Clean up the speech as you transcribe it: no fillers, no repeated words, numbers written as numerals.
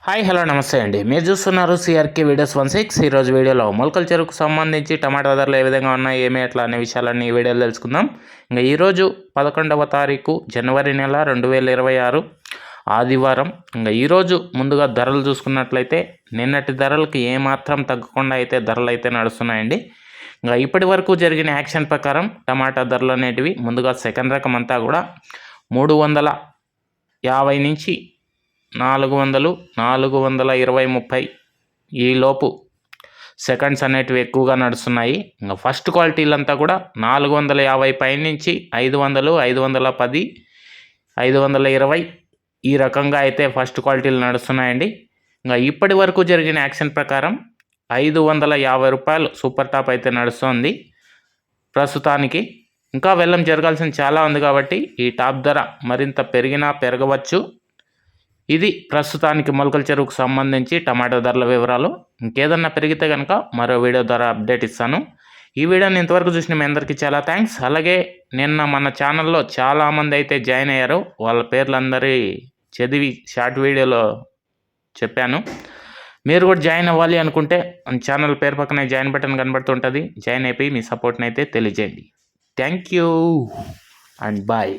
Hi hello నమస్తే అండి. మీరు చూస్తున్నారు సిఆర్కే వీడియోస్ 16. ఈరోజు వీడియోలో మొలకల చెరుకు సంబంధించి టమాటా ధరలు ఏ విధంగా ఉన్నాయి, ఏమి ఎట్లా అనే విషయాలన్నీ ఈ వీడియోలో తెలుసుకుందాం. ఇంకా ఈరోజు 11వ తారీఖు జనవరి నెల 2026 ఆదివారం. ఇంకా ఈరోజు ముందుగా ధరలు చూసుకున్నట్లయితే నిన్నటి ధరలకి ఏమాత్రం తగ్గకుండా అయితే ధరలు అయితే నడుస్తున్నాయండి. ఇంకా ఇప్పటి వరకు జరిగిన యాక్షన్ ప్రకారం టమాటా ధరలు అనేటివి ముందుగా సెకండ్ రకం అంతా కూడా 350 నుంచి 400, 420, 30 ఈలోపు సెకండ్స్ అనేటివి ఎక్కువగా నడుస్తున్నాయి. ఇంకా ఫస్ట్ క్వాలిటీలంతా కూడా 450 పైనుంచి 500, 510, 520 ఈ రకంగా అయితే ఫస్ట్ క్వాలిటీలు నడుస్తున్నాయండి. ఇంకా ఇప్పటి వరకు జరిగిన యాక్షన్ ప్రకారం 550 రూపాయలు సూపర్ టాప్ అయితే నడుస్తుంది ప్రస్తుతానికి. ఇంకా వెళ్ళం జరగాల్సిన చాలా ఉంది కాబట్టి ఈ టాప్ ధర మరింత పెరిగినా పెరగవచ్చు. ఇది ప్రస్తుతానికి మొలకల చెరువుకు సంబంధించి టమాటా ధరల వివరాలు. ఇంకేదన్నా పెరిగితే కనుక మరో వీడియో ద్వారా అప్డేట్ ఇస్తాను. ఈ వీడియోని ఇంతవరకు చూసిన మీ అందరికీ చాలా థ్యాంక్స్. అలాగే నిన్న మన ఛానల్లో చాలామంది అయితే జాయిన్ అయ్యారు. వాళ్ళ పేర్లందరి చదివి షార్ట్ వీడియోలో చెప్పాను. మీరు కూడా జాయిన్ అవ్వాలి అనుకుంటే ఛానల్ పేరు పక్కనే జాయిన్ బటన్ కనబడుతుంటుంది. జాయిన్ అయిపోయి మీ సపోర్ట్ని అయితే తెలియజేయండి. Thank you and bye.